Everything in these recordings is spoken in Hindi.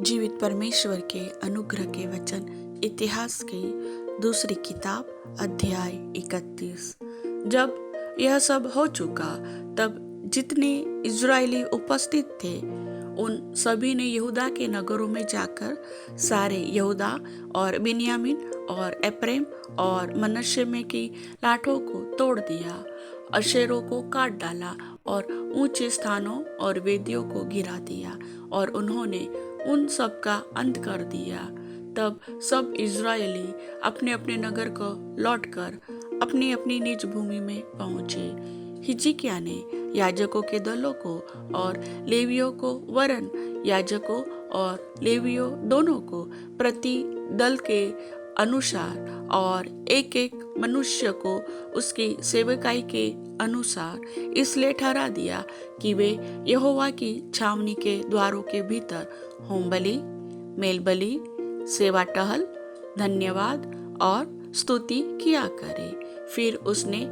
जीवित परमेश्वर के अनुग्रह के वचन इतिहास की दूसरी किताब अध्याय 31। जब यह सब हो चुका तब जितने इज़राइली उपस्थित थे उन सभी ने यहूदा के नगरों में जाकर सारे यहूदा और बिन्यामीन और एप्रैम और मनश्शे में की लाठों को तोड़ दिया, अशेरों को काट डाला और ऊंचे स्थानों और वेदियों को गिरा दिया और उन्होंने उन सब का अंत कर दिया। तब सब इज़राइली अपने अपने नगर को लौटकर अपनी अपनी निज भूमि में पहुंचे। हिजकिय्याह ने याजकों के दलों को और लेवियों को वरन याजकों और लेवियों दोनों को प्रति दल के अनुसार और एक एक मनुष्य को उसकी सेवकाई के अनुसार इसलिए ठहरा दिया कि वे यहोवा की छावनी के द्वारों के भीतर होमबलि, मेलबलि, सेवा टहल, धन्यवाद और स्तुति किया करे। फिर उसने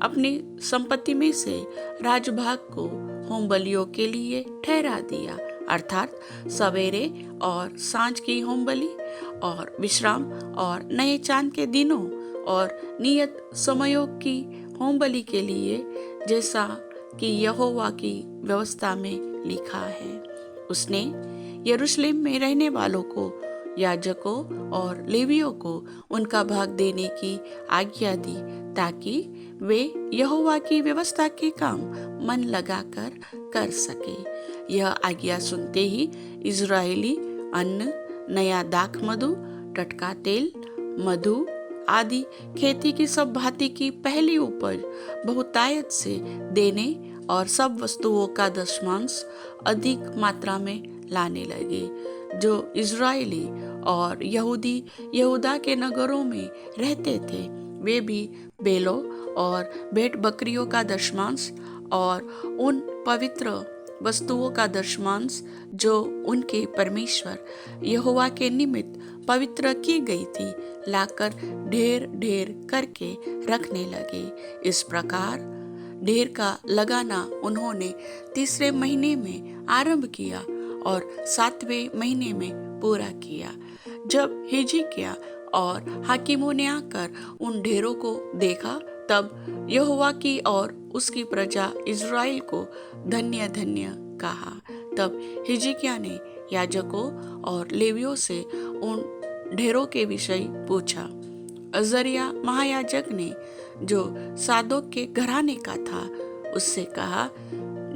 अपनी संपत्ति में से राजभाग को होमबलियों के लिए ठहरा दिया, अर्थात सवेरे और सांझ की होमबलि और विश्राम और नए चांद के दिनों और नियत समयों की होमबलि के लिए, जैसा कि यहोवा की व्यवस्था में लिखा है। उसने यरूशलेम में रहने वालों को, याजकों और लेवियों को उनका भाग देने की आज्ञा दी ताकि वे यहोवा की व्यवस्था के काम मन लगाकर कर सके। यह आज्ञा सुनते ही इज़राइली अन्न, नया दाख मधु, टटका तेल, मधु आदि खेती की सब भांति की पहली उपज बहुतायत से देने और सब वस्तुओं का दशमांश अधिक मात्रा में लाने लगे। जो इज़राइली और यहूदी यहूदा के नगरों में रहते थे वे भी बेलों और भेंट बकरियों का दशमांश और उन पवित्र वस्तुओं का दशमांश जो उनके परमेश्वर यहोवा के निमित्त पवित्र की गई थी लाकर ढेर ढेर करके रखने लगे। इस प्रकार ढेर का लगाना उन्होंने तीसरे महीने में आरंभ किया और 7वें महीने में पूरा किया। जब हिजकिय्याह और हाकिमों ने आकर उन ढेरों को देखा तब यहोवा की और उसकी प्रजा इज़राइल को धन्य धन्य कहा। तब हिजकिय्याह ने याजकों और लेवियों से उन ढेरों के विषय पूछा। अजर्याह महायाजक ने, जो सादोक के घराने का था, उससे कहा,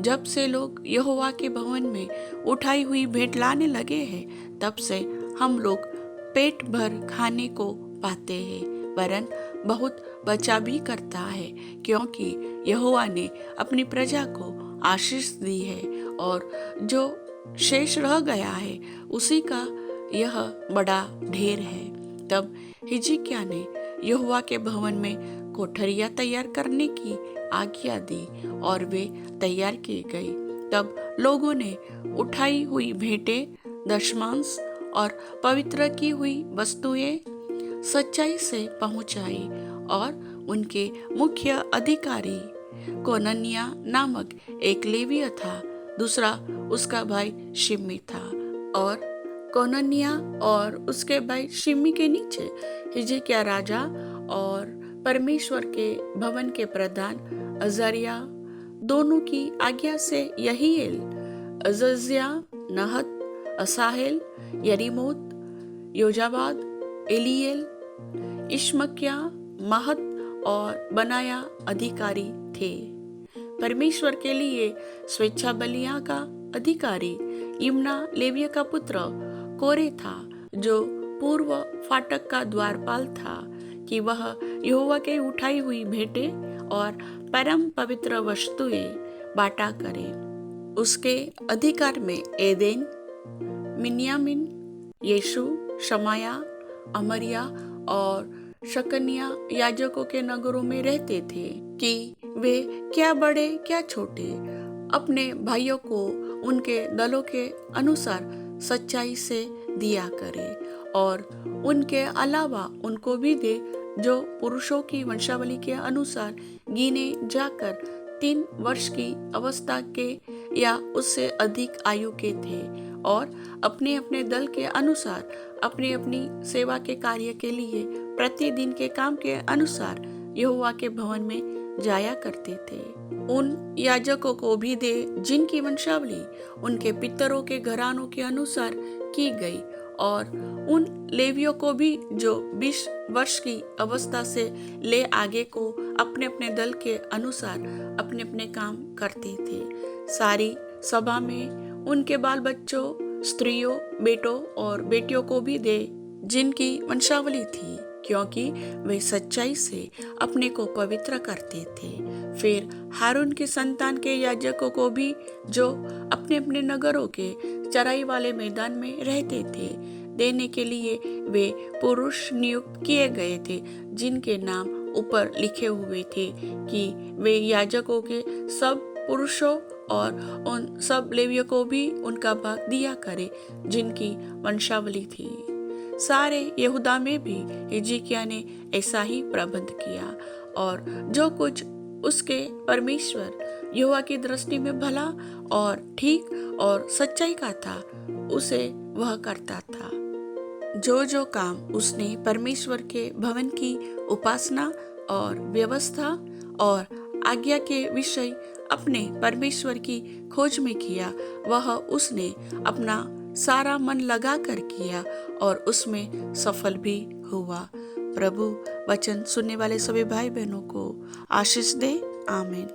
जब से लोग यहोवा के भवन में उठाई हुई भेंट लाने लगे हैं तब से हम लोग पेट भर खाने को पाते हैं, वरन बहुत बचा भी करता है, क्योंकि यहोवा ने अपनी प्रजा को आशीष दी है और जो शेष रह गया है उसी का यह बड़ा ढेर है। तब हिजकिय्याह ने यहोवा के भवन में कोठरियां तैयार करने की आज्ञा दी और वे तैयार की गई। तब लोगों ने उठाई हुई भेंटें, दशमांश और पवित्र की हुई वस्तुएं सच्चाई से पहुंचाई और उनके मुख्य अधिकारी कोनन्याह नामक एक लेवीय था, दूसरा उसका भाई शिमी था, और कोनन्याह और उसके भाई शिमी के नीचे हिजकिय्याह राजा और परमेश्वर के भवन के प्रधान अजर्याह दोनों की आज्ञा से यहीएल, अजज्याह, नहत, असाहेल, यरीमोत, योजाबाद, एलीएल, इश्मक्याह, महत और बनाया अधिकारी थे। परमेश्वर के लिए स्वेच्छा बलियां का अधिकारी इम्ना लेविय का पुत्र कोरे था, जो पूर्व फाटक का द्वारपाल था, कि वह यहोवा के उठाई हुई भेंटें और परम पवित्र वस्तुएं बांटा करे। उसके अधिकार में एदेन, मिन्यामिन, यीशु, शमाया, अमरिया और शकनिया याजकों के नगरों में रहते थे कि वे क्या बड़े क्या छोटे अपने भाइयों को उनके दलों के अनुसार सच्चाई से दिया करे और उनके अलावा उनको भी दे जो पुरुषों की वंशावली के अनुसार गिने जाकर 3 वर्ष की अवस्था के या उससे अधिक आयु के थे और अपने अपने दल के अनुसार अपनी अपनी सेवा के कार्य के लिए प्रतिदिन के काम के अनुसार यहोवा के भवन में जाया करते थे। उन याजकों को भी दे जिनकी वंशावली उनके पितरों के घरानों के अनुसार की गई, और उन लेवियों को भी जो 20 वर्ष की अवस्था से ले आगे को अपने अपने दल के अनुसार अपने अपने काम करते थे। सारी सभा में उनके बाल बच्चों, स्त्रियों, बेटों और बेटियों को भी दे जिनकी वंशावली थी, क्योंकि वे सच्चाई से अपने को पवित्र करते थे। फिर हारून के संतान के याजकों को भी जो अपने अपने नगरों के चराई वाले मैदान में रहते थे देने के लिए वे पुरुष नियुक्त किए गए थे, जिनके नाम ऊपर लिखे हुए थे कि वे याजकों के सब पुरुषों और उन सब लेवियों को भी उनका भाग दिया करे जिनकी वंशावली थी। सारे यहूदा में भी हिजकिय्याह ने ऐसा ही प्रबंध किया, और जो कुछ उसके परमेश्वर यहोवा की दृष्टि में भला और ठीक और सच्चाई का था उसे वह करता था। जो जो काम उसने परमेश्वर के भवन की उपासना और व्यवस्था और आज्ञा के विषय अपने परमेश्वर की खोज में किया, वह उसने अपना सारा मन लगा कर किया और उसमें सफल भी हुआ। प्रभु वचन सुनने वाले सभी भाई बहनों को आशीष दे। आमीन।